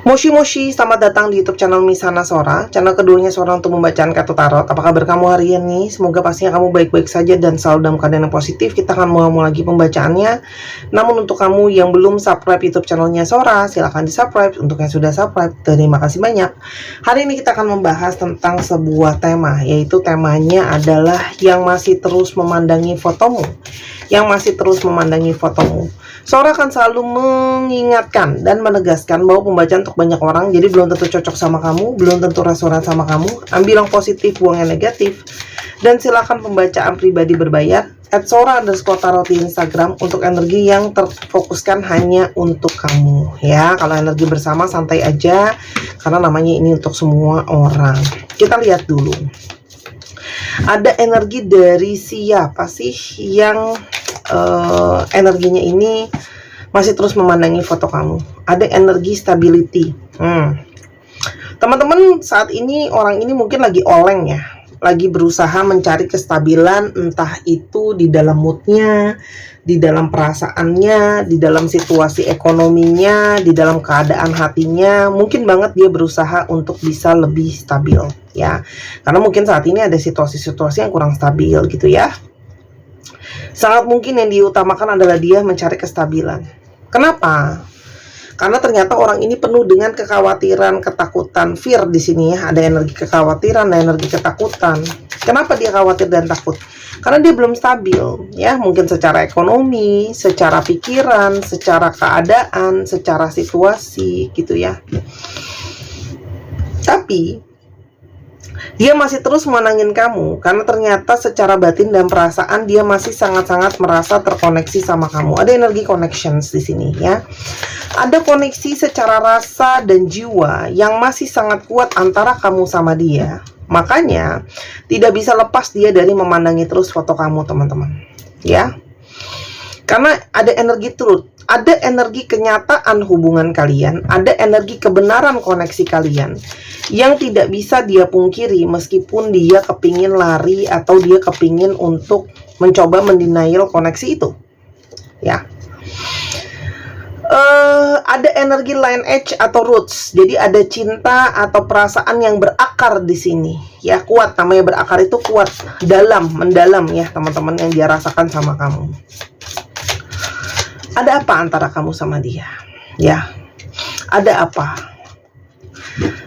Moshi Moshi, selamat datang di YouTube channel Misana Sora, channel keduanya Sora untuk membacaan kartu tarot. Apa kabar kamu hari ini? Semoga pastinya kamu baik-baik saja dan selalu dalam keadaan yang positif. Kita akan mulai lagi pembacaannya. Namun untuk kamu yang belum subscribe YouTube channelnya Sora, silahkan di-subscribe. Untuk yang sudah subscribe, terima kasih banyak. Hari ini kita akan membahas tentang sebuah tema, yaitu temanya adalah yang masih terus memandangi fotomu. Yang masih terus memandangi fotomu. Sora akan selalu mengingatkan dan menegaskan bahwa pembacaan untuk banyak orang, jadi belum tentu cocok sama kamu, belum tentu resonan sama kamu. Ambil yang positif, buang yang negatif. Dan silakan pembacaan pribadi berbayar @sora_tarot di Instagram untuk energi yang terfokuskan hanya untuk kamu. Ya, kalau energi bersama santai aja, karena namanya ini untuk semua orang. Kita lihat dulu. Ada energi dari siapa sih yang energinya ini masih terus memandangi foto kamu? Ada energi stability. Teman-teman, saat ini orang ini mungkin lagi oleng ya, lagi berusaha mencari kestabilan, entah itu di dalam moodnya, di dalam perasaannya, di dalam situasi ekonominya, di dalam keadaan hatinya. Mungkin banget dia berusaha untuk bisa lebih stabil ya, karena mungkin saat ini ada situasi-situasi yang kurang stabil gitu ya. Sangat mungkin yang diutamakan adalah dia mencari kestabilan. Kenapa? Karena ternyata orang ini penuh dengan kekhawatiran, ketakutan, fear di sini ya. Ada energi kekhawatiran, ada energi ketakutan. Kenapa dia khawatir dan takut? Karena dia belum stabil ya, mungkin secara ekonomi, secara pikiran, secara keadaan, secara situasi gitu ya. Tapi dia masih terus menangin kamu karena ternyata secara batin dan perasaan dia masih sangat-sangat merasa terkoneksi sama kamu. Ada energi connections di sini ya. Ada koneksi secara rasa dan jiwa yang masih sangat kuat antara kamu sama dia. Makanya tidak bisa lepas dia dari memandangi terus foto kamu, teman-teman. Ya. Karena ada energi truth, ada energi kenyataan hubungan kalian, ada energi kebenaran koneksi kalian yang tidak bisa dia pungkiri meskipun dia kepingin lari atau dia kepingin untuk mencoba mendenial koneksi itu. Ya. Ada energi line edge atau roots. Jadi ada cinta atau perasaan yang berakar di sini. Ya, kuat, namanya berakar itu kuat, dalam, mendalam ya, teman-teman, yang dia rasakan sama kamu. Ada apa antara kamu sama dia? Ya, ada apa?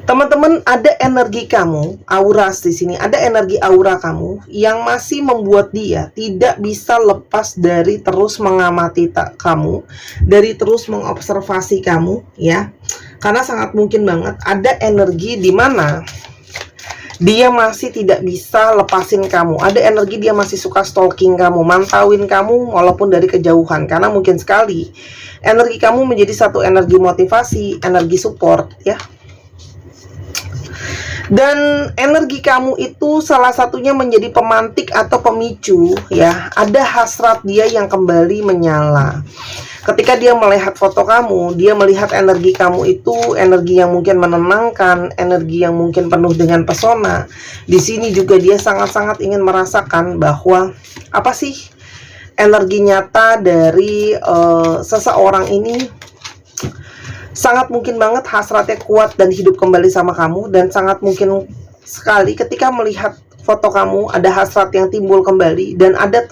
Teman-teman, ada energi kamu, aura di sini, ada energi aura kamu yang masih membuat dia tidak bisa lepas dari terus mengamati kamu, dari terus mengobservasi kamu, ya. Karena sangat mungkin banget ada energi di mana dia masih tidak bisa lepasin kamu. Ada energi dia masih suka stalking kamu, mantauin kamu walaupun dari kejauhan. Karena mungkin sekali energi kamu menjadi satu energi motivasi, energi support ya. Dan energi kamu itu salah satunya menjadi pemantik atau pemicu ya. Ada hasrat dia yang kembali menyala. Ketika dia melihat foto kamu, dia melihat energi kamu itu energi yang mungkin menenangkan, energi yang mungkin penuh dengan pesona. Di sini juga dia sangat-sangat ingin merasakan bahwa apa sih energi nyata dari seseorang ini. Sangat mungkin banget hasratnya kuat dan hidup kembali sama kamu, dan sangat mungkin sekali ketika melihat foto kamu ada hasrat yang timbul kembali dan ada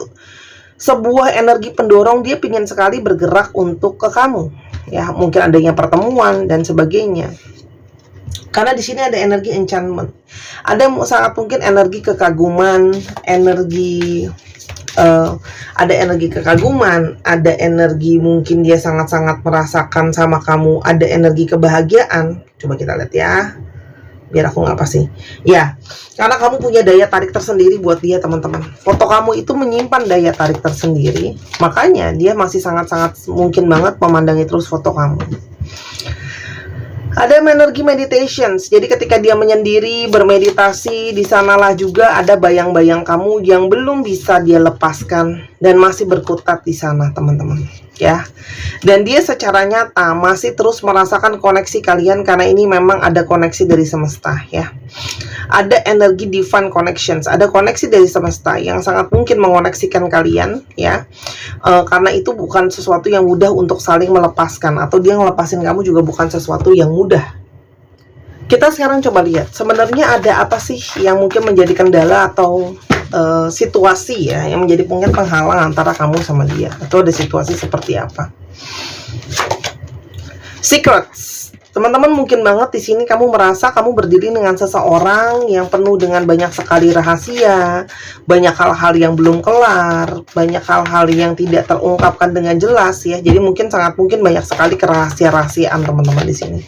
sebuah energi pendorong dia pingin sekali bergerak untuk ke kamu ya, mungkin adanya pertemuan dan sebagainya. Karena di sini ada energi enchantment, ada sangat mungkin energi kekaguman, energi ada energi kekaguman, ada energi mungkin dia sangat-sangat merasakan sama kamu, ada energi kebahagiaan. Coba kita lihat ya, biar aku nggak pasti ya, karena kamu punya daya tarik tersendiri buat dia, teman-teman. Foto kamu itu menyimpan daya tarik tersendiri, makanya dia masih sangat-sangat mungkin banget memandangi terus foto kamu. Ada energi meditations. Jadi ketika dia menyendiri, bermeditasi, di sanalah juga ada bayang-bayang kamu yang belum bisa dia lepaskan dan masih berkutat di sana, teman-teman. Ya. Dan dia secara nyata masih terus merasakan koneksi kalian karena ini memang ada koneksi dari semesta, ya. Ada energi divine connections, ada koneksi dari semesta yang sangat mungkin mengoneksikan kalian, ya. Karena itu bukan sesuatu yang mudah untuk saling melepaskan, atau dia ngelepasin kamu juga bukan sesuatu yang mudah udah. Kita sekarang coba lihat, sebenarnya ada apa sih yang mungkin menjadi kendala atau situasi ya, yang menjadi mungkin penghalang antara kamu sama dia, atau ada situasi seperti apa. Secrets. Teman-teman, mungkin banget di sini kamu merasa kamu berdiri dengan seseorang yang penuh dengan banyak sekali rahasia, banyak hal-hal yang belum kelar, banyak hal-hal yang tidak terungkapkan dengan jelas ya. Jadi mungkin sangat mungkin banyak sekali kerahasia-rahasiaan teman-teman di sini.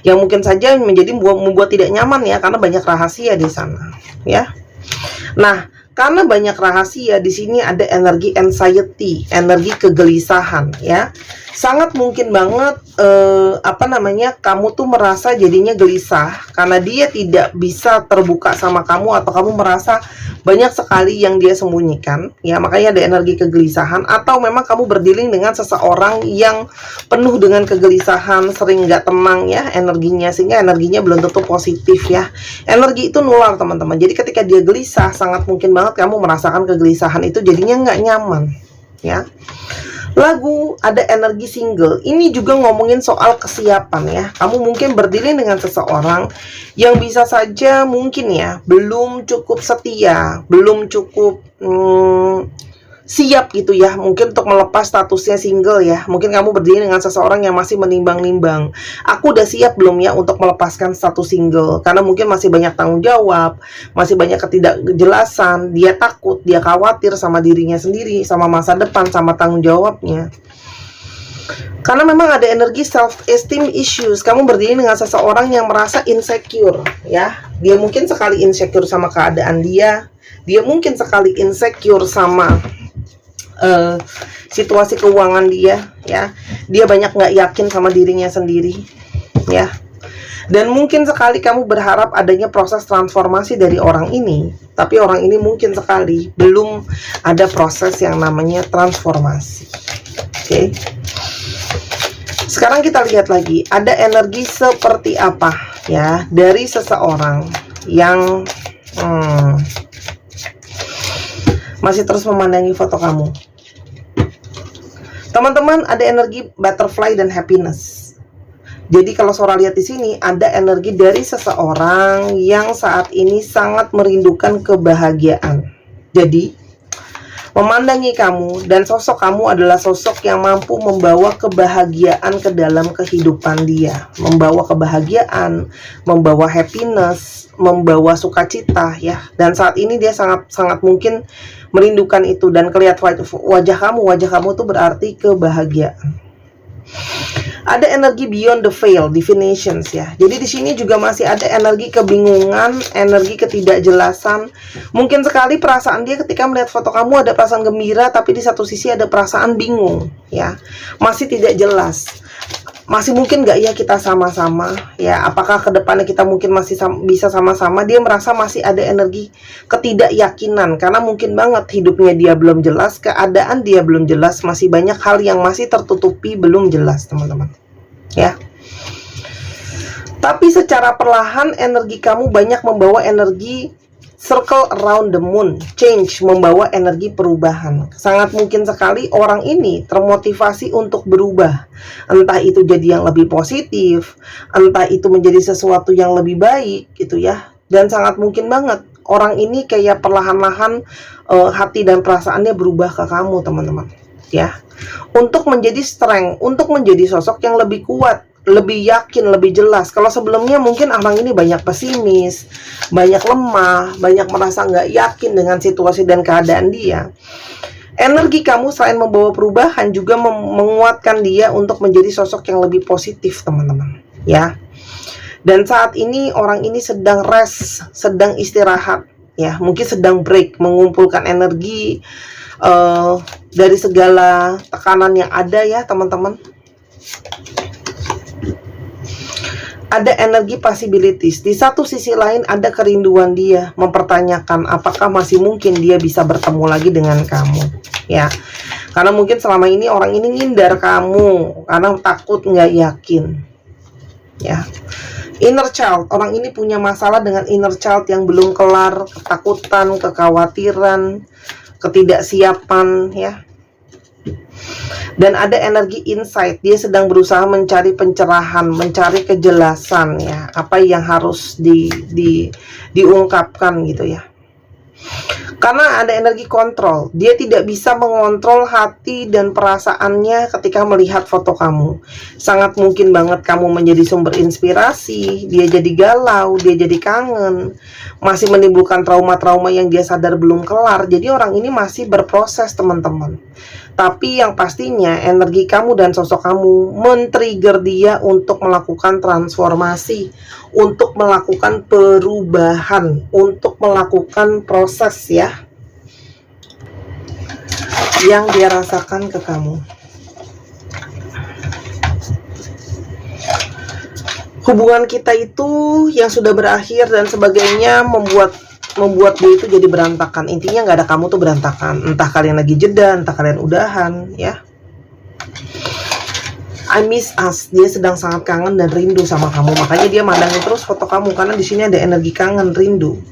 Yang mungkin saja menjadi membuat tidak nyaman ya, karena banyak rahasia di sana ya. Nah, karena banyak rahasia di sini ada energi anxiety, energi kegelisahan ya. Sangat mungkin banget kamu tuh merasa jadinya gelisah karena dia tidak bisa terbuka sama kamu, atau kamu merasa banyak sekali yang dia sembunyikan ya, makanya ada energi kegelisahan. Atau memang kamu berdealing dengan seseorang yang penuh dengan kegelisahan, sering nggak tenang ya energinya, sehingga energinya belum tentu positif ya. Energi itu nular teman-teman, jadi ketika dia gelisah sangat mungkin banget kamu merasakan kegelisahan itu, jadinya nggak nyaman ya. Lagu ada energi single, ini juga ngomongin soal kesiapan ya. Kamu mungkin berdiri dengan seseorang yang bisa saja mungkin ya belum cukup setia, belum cukup siap gitu ya, mungkin untuk melepas statusnya single ya. Mungkin kamu berdiri dengan seseorang yang masih menimbang-nimbang, aku udah siap belum ya untuk melepaskan status single, karena mungkin masih banyak tanggung jawab, masih banyak ketidakjelasan, dia takut, dia khawatir sama dirinya sendiri, sama masa depan, sama tanggung jawabnya. Karena memang ada energi self-esteem issues, kamu berdiri dengan seseorang yang merasa insecure ya. Dia mungkin sekali insecure sama keadaan dia mungkin sekali insecure sama situasi keuangan dia ya. Dia banyak nggak yakin sama dirinya sendiri ya. Dan mungkin sekali kamu berharap adanya proses transformasi dari orang ini, tapi orang ini mungkin sekali belum ada proses yang namanya transformasi. Oke. Sekarang kita lihat lagi, ada energi seperti apa ya dari seseorang yang masih terus memandangi foto kamu. Teman-teman, ada energi butterfly dan happiness. Jadi kalau Sora lihat di sini ada energi dari seseorang yang saat ini sangat merindukan kebahagiaan. Jadi memandangi kamu dan sosok kamu adalah sosok yang mampu membawa kebahagiaan ke dalam kehidupan dia, membawa kebahagiaan, membawa happiness, membawa sukacita ya. Dan saat ini dia sangat mungkin merindukan itu, dan kelihatan wajah kamu tuh berarti kebahagiaan. Ada energi beyond the veil, definitions ya. Jadi di sini juga masih ada energi kebingungan, energi ketidakjelasan. Mungkin sekali perasaan dia ketika melihat foto kamu ada perasaan gembira, tapi di satu sisi ada perasaan bingung ya. Masih tidak jelas. Masih mungkin nggak ya kita sama-sama ya, apakah kedepannya kita mungkin masih bisa sama-sama. Dia merasa masih ada energi ketidakyakinan, karena mungkin banget hidupnya dia belum jelas, keadaan dia belum jelas, masih banyak hal yang masih tertutupi, belum jelas teman-teman ya. Tapi secara perlahan energi kamu banyak membawa energi circle around the moon, change, membawa energi perubahan. Sangat mungkin sekali orang ini termotivasi untuk berubah. Entah itu jadi yang lebih positif, entah itu menjadi sesuatu yang lebih baik gitu ya. Dan sangat mungkin banget orang ini kayak perlahan-lahan hati dan perasaannya berubah ke kamu teman-teman ya. Untuk menjadi strength, untuk menjadi sosok yang lebih kuat, lebih yakin, lebih jelas. Kalau sebelumnya mungkin orang ini banyak pesimis, banyak lemah, banyak merasa nggak yakin dengan situasi dan keadaan dia. Energi kamu selain membawa perubahan juga menguatkan dia untuk menjadi sosok yang lebih positif teman-teman ya. Dan saat ini orang ini sedang rest, sedang istirahat ya, mungkin sedang break, mengumpulkan energi dari segala tekanan yang ada ya teman-teman. Ada energi possibilities. Di satu sisi lain ada kerinduan dia, mempertanyakan apakah masih mungkin dia bisa bertemu lagi dengan kamu ya. Karena mungkin selama ini orang ini ngindar kamu karena takut, nggak yakin ya. Inner child, orang ini punya masalah dengan inner child yang belum kelar, ketakutan, kekhawatiran, ketidaksiapan ya. Dan ada energi insight, dia sedang berusaha mencari pencerahan, mencari kejelasan ya, apa yang harus diungkapkan gitu ya. Karena ada energi kontrol, dia tidak bisa mengontrol hati dan perasaannya ketika melihat foto kamu. Sangat mungkin banget kamu menjadi sumber inspirasi, dia jadi galau, dia jadi kangen, masih menimbulkan trauma-trauma yang dia sadar belum kelar. Jadi orang ini masih berproses, teman-teman. Tapi yang pastinya energi kamu dan sosok kamu men-trigger dia untuk melakukan transformasi, untuk melakukan perubahan, untuk melakukan proses ya, yang dia rasakan ke kamu. Hubungan kita itu yang sudah berakhir dan sebagainya membuat dia itu jadi berantakan. Intinya nggak ada kamu tuh berantakan. Entah kalian lagi jeda, entah kalian udahan ya. I miss us, dia sedang sangat kangen dan rindu sama kamu. Makanya dia mandangin terus foto kamu, karena di sini ada energi kangen, rindu.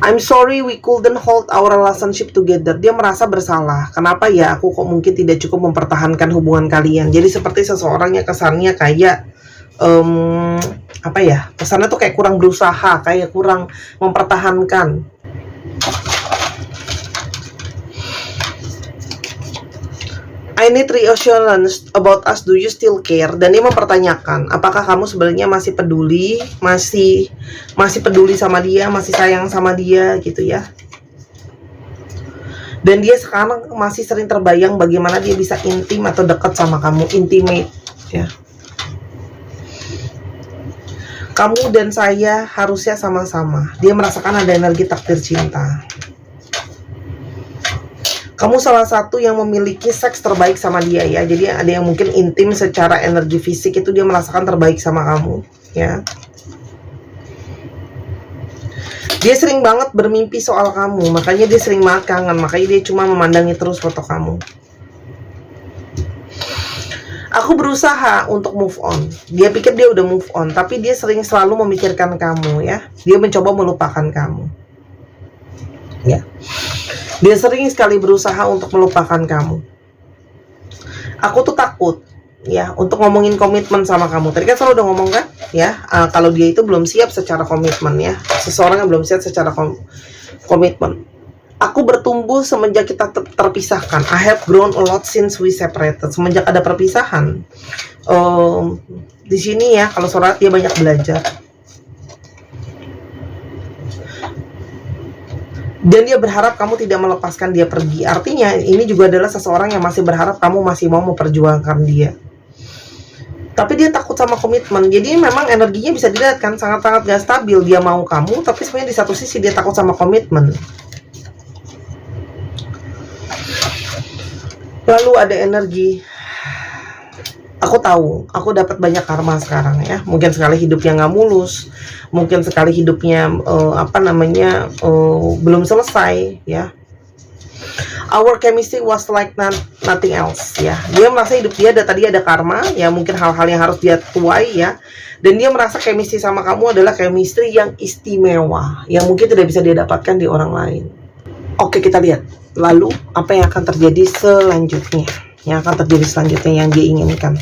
I'm sorry we couldn't hold our relationship together. Dia merasa bersalah. Kenapa ya aku kok mungkin tidak cukup mempertahankan hubungan kalian. Jadi seperti seseorang yang kesannya kayak apa ya, kesannya tuh kayak kurang berusaha, kayak kurang mempertahankan. I need reassurance about us, do you still care? Dan dia mempertanyakan, apakah kamu sebenarnya masih peduli, masih peduli sama dia, masih sayang sama dia gitu ya. Dan dia sekarang masih sering terbayang bagaimana dia bisa intim atau dekat sama kamu, intimate ya. Kamu dan saya harusnya sama-sama. Dia merasakan ada energi takdir cinta. Kamu salah satu yang memiliki seks terbaik sama dia ya. Jadi ada yang mungkin intim secara energi fisik, itu dia merasakan terbaik sama kamu ya. Dia sering banget bermimpi soal kamu, makanya dia sering banget kangen, makanya dia cuma memandangi terus foto kamu. Aku berusaha untuk move on. Dia pikir dia udah move on, tapi dia selalu memikirkan kamu ya. Dia mencoba melupakan kamu. Ya. Dia sering sekali berusaha untuk melupakan kamu. Aku tuh takut ya untuk ngomongin komitmen sama kamu. Tadi kan selalu udah ngomong kan ya, kalau dia itu belum siap secara komitmen ya. Seseorang yang belum siap secara komitmen. Aku bertumbuh semenjak kita terpisahkan. I have grown a lot since we separated. Semenjak ada perpisahan, di sini ya, kalau surat dia banyak belajar. Dan dia berharap kamu tidak melepaskan dia pergi. Artinya ini juga adalah seseorang yang masih berharap kamu masih mau memperjuangkan dia. Tapi dia takut sama komitmen. Jadi memang energinya bisa dilihat kan, sangat-sangat gak stabil. Dia mau kamu, tapi sebenarnya di satu sisi dia takut sama komitmen. Lalu ada energi, aku tahu, aku dapat banyak karma sekarang ya. Mungkin sekali hidupnya nggak mulus, mungkin sekali hidupnya belum selesai ya. Our chemistry was like nothing else ya. Dia merasa hidup dia tadi ada karma ya, mungkin hal-hal yang harus dia tuai ya. Dan dia merasa chemistry sama kamu adalah chemistry yang istimewa, yang mungkin tidak bisa dia dapatkan di orang lain. Oke, kita lihat lalu apa yang akan terjadi selanjutnya, yang dia inginkan.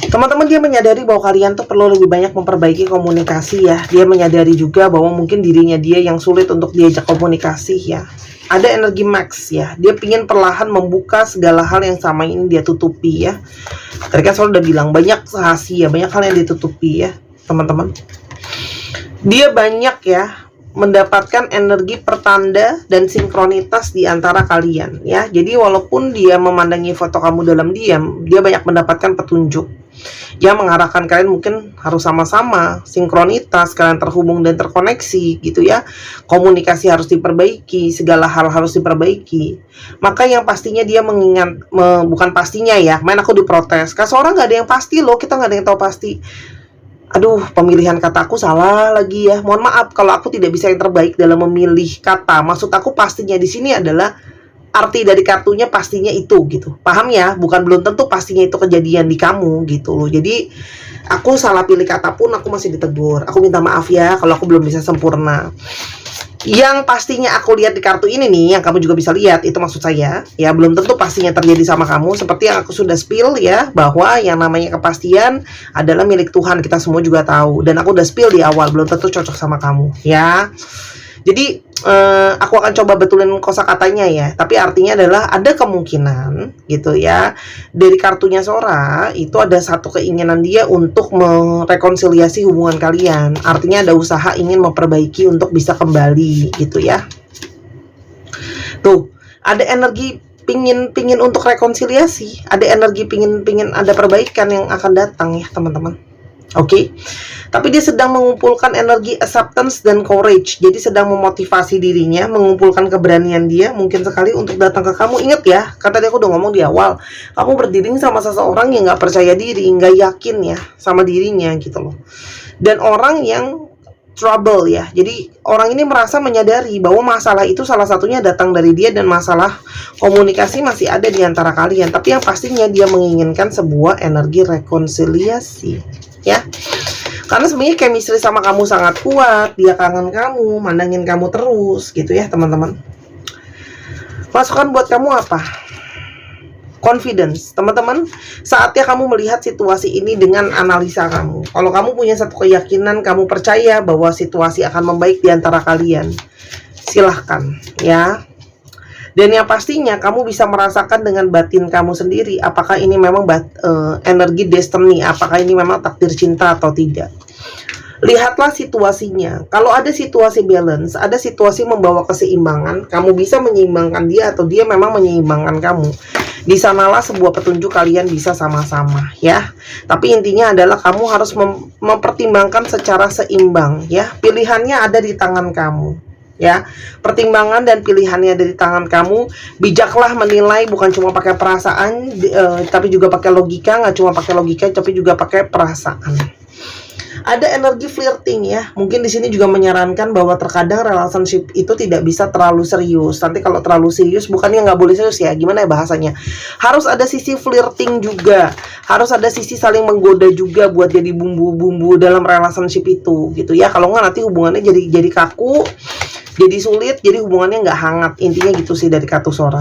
Teman-teman, dia menyadari bahwa kalian tuh perlu lebih banyak memperbaiki komunikasi ya. Dia menyadari juga bahwa mungkin dirinya dia yang sulit untuk diajak komunikasi ya. Ada energi max ya. Dia ingin perlahan membuka segala hal yang sama ini dia tutupi ya. Tadi kan selalu udah bilang banyak rahasia, banyak hal yang ditutupi ya, teman-teman. Dia banyak ya mendapatkan energi pertanda dan sinkronitas di antara kalian ya. Jadi walaupun dia memandangi foto kamu dalam diam, dia banyak mendapatkan petunjuk yang mengarahkan kalian mungkin harus sama-sama, sinkhronitas, kalian terhubung dan terkoneksi gitu ya. Komunikasi harus diperbaiki, segala hal harus diperbaiki. Maka yang pastinya dia mengingat, bukan pastinya ya, main aku diprotes, karena seorang nggak ada yang pasti loh, kita nggak ada yang tahu pasti. Aduh, pemilihan kataku salah lagi ya. Mohon maaf kalau aku tidak bisa yang terbaik dalam memilih kata. Maksud aku pastinya di sini adalah arti dari kartunya pastinya itu gitu. Paham ya? Bukan belum tentu pastinya itu kejadian di kamu gitu loh. Jadi aku salah pilih kata pun aku masih ditegur. Aku minta maaf ya kalau aku belum bisa sempurna. Yang pastinya aku lihat di kartu ini nih, yang kamu juga bisa lihat, itu maksud saya, ya belum tentu pastinya terjadi sama kamu. Seperti yang aku sudah spill ya, bahwa yang namanya kepastian adalah milik Tuhan, kita semua juga tahu. Dan aku udah spill di awal, belum tentu cocok sama kamu, ya. Jadi aku akan coba betulin kosakatanya ya. Tapi artinya adalah ada kemungkinan gitu ya. Dari kartunya Sora itu ada satu keinginan dia untuk merekonsiliasi hubungan kalian. Artinya ada usaha ingin memperbaiki untuk bisa kembali gitu ya. Tuh, ada energi pingin untuk rekonsiliasi, ada energi pingin ada perbaikan yang akan datang ya teman-teman. Oke, tapi dia sedang mengumpulkan energi acceptance dan courage. Jadi sedang memotivasi dirinya, mengumpulkan keberanian dia mungkin sekali untuk datang ke kamu. Ingat ya, kan tadi aku udah ngomong di awal, kamu berdiri sama seseorang yang nggak percaya diri, nggak yakin ya sama dirinya gitu loh. Dan orang yang trouble ya. Jadi orang ini merasa menyadari bahwa masalah itu salah satunya datang dari dia dan masalah komunikasi masih ada di antara kalian. Tapi yang pastinya dia menginginkan sebuah energi rekonsiliasi ya. Karena sebenarnya chemistry sama kamu sangat kuat, dia kangen kamu, mandangin kamu terus gitu ya teman-teman. Masukan buat kamu apa? Confidence, teman-teman. Saatnya kamu melihat situasi ini dengan analisa kamu. Kalau kamu punya satu keyakinan, kamu percaya bahwa situasi akan membaik di antara kalian, silahkan ya. Dan yang pastinya kamu bisa merasakan dengan batin kamu sendiri, apakah ini memang energi destiny, apakah ini memang takdir cinta atau tidak. Lihatlah situasinya. Kalau ada situasi balance, ada situasi membawa keseimbangan, kamu bisa menyeimbangkan dia atau dia memang menyeimbangkan kamu. Di sanalah sebuah petunjuk kalian bisa sama-sama ya. Tapi intinya adalah kamu harus mempertimbangkan secara seimbang ya. Pilihannya ada di tangan kamu ya. Pertimbangan dan pilihannya ada di tangan kamu. Bijaklah menilai, bukan cuma pakai perasaan, tapi juga pakai logika. Nggak cuma pakai logika, tapi juga pakai perasaan. Ada energi flirting ya. Mungkin di sini juga menyarankan bahwa terkadang relationship itu tidak bisa terlalu serius. Nanti kalau terlalu serius, bukannya nggak boleh serius ya. Gimana ya bahasanya? Harus ada sisi flirting juga. Harus ada sisi saling menggoda juga buat jadi bumbu-bumbu dalam relationship itu, gitu ya. Kalau nggak nanti hubungannya jadi kaku, jadi sulit, jadi hubungannya nggak hangat. Intinya gitu sih dari kartu Sora,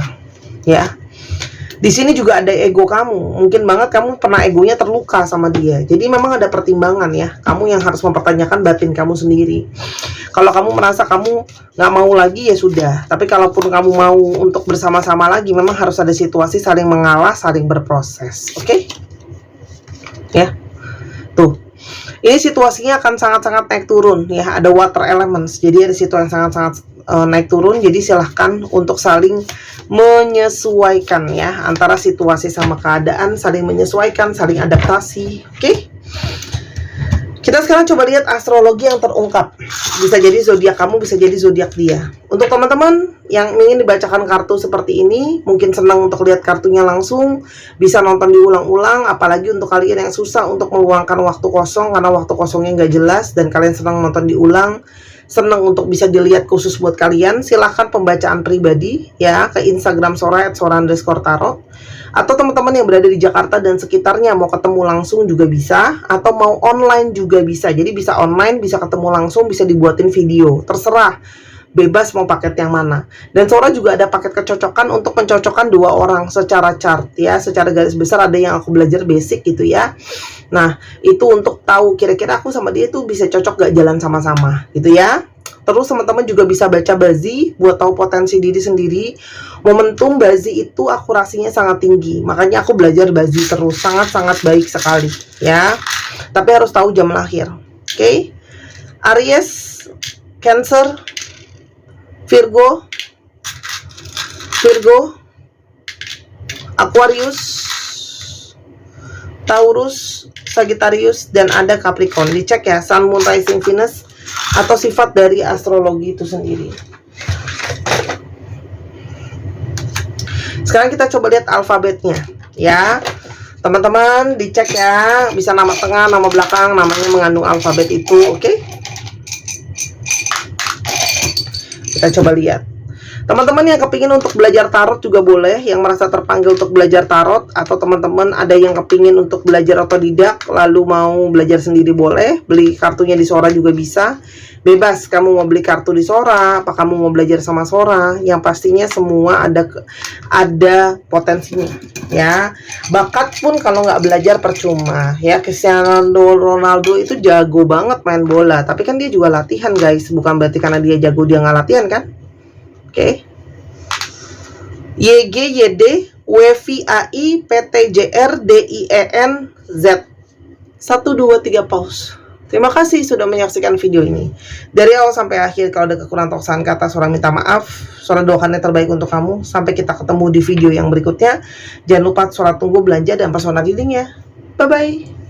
ya. Di sini juga ada ego kamu. Mungkin banget kamu pernah egonya terluka sama dia. Jadi memang ada pertimbangan ya. Kamu yang harus mempertanyakan batin kamu sendiri. Kalau kamu merasa kamu nggak mau lagi ya sudah. Tapi kalaupun kamu mau untuk bersama-sama lagi, memang harus ada situasi saling mengalah, saling berproses. Oke? Ya. Tuh. Ini situasinya akan sangat-sangat naik turun ya. Ada water elements. Jadi ada situasi yang sangat-sangat naik turun. Jadi silahkan untuk saling menyesuaikan ya, antara situasi sama keadaan, saling menyesuaikan, saling adaptasi. Oke? Kita sekarang coba lihat astrologi yang terungkap. Bisa jadi zodiak kamu, bisa jadi zodiak dia. Untuk teman-teman yang ingin dibacakan kartu seperti ini, mungkin senang untuk lihat kartunya langsung, bisa nonton diulang-ulang. Apalagi untuk kalian yang susah untuk meluangkan waktu kosong karena waktu kosongnya nggak jelas dan kalian senang nonton diulang, senang untuk bisa dilihat khusus buat kalian, silahkan pembacaan pribadi ya ke Instagram Sora @sora_tarot. Atau teman-teman yang berada di Jakarta dan sekitarnya mau ketemu langsung juga bisa, atau mau online juga bisa. Jadi bisa online, bisa ketemu langsung, bisa dibuatin video, terserah, bebas mau paket yang mana. Dan Sora juga ada paket kecocokan untuk mencocokkan dua orang secara chart ya, secara garis besar. Ada yang aku belajar basic gitu ya. Nah itu untuk tahu kira-kira aku sama dia tuh bisa cocok gak jalan sama-sama gitu ya. Terus teman-teman juga bisa baca Bazi buat tahu potensi diri sendiri. Momentum Bazi itu akurasinya sangat tinggi, makanya aku belajar Bazi terus, sangat-sangat baik sekali ya. Tapi harus tahu jam lahir. Oke? Aries, Cancer, Virgo, Aquarius, Taurus, Sagittarius, dan ada Capricorn. Dicek ya, Sun, Moon, Rising, Venus, atau sifat dari astrologi itu sendiri. Sekarang kita coba lihat alfabetnya ya. Teman-teman dicek ya, bisa nama tengah, nama belakang, namanya mengandung alfabet itu. Oke? Kita coba lihat. Teman-teman yang kepingin untuk belajar tarot juga boleh, yang merasa terpanggil untuk belajar tarot, atau teman-teman ada yang kepingin untuk belajar otodidak lalu mau belajar sendiri boleh, beli kartunya di Sora juga bisa Bebas kamu mau beli kartu di Sora, apa kamu mau belajar sama Sora, yang pastinya semua ada potensinya ya. Bakat pun kalau nggak belajar percuma ya. Cristiano Ronaldo itu jago banget main bola, tapi kan dia juga latihan guys, bukan berarti karena dia jago dia nggak latihan kan. Oke. YG YD WVAI PTJR DIEN Z 1 2 3 pause. Terima kasih sudah menyaksikan video ini dari awal sampai akhir. Kalau ada kekurangan atau kesalahan kata, Sora minta maaf. Sora doakan yang terbaik untuk kamu. Sampai kita ketemu di video yang berikutnya. Jangan lupa Sora tunggu belanja dan personal healing ya. Bye bye.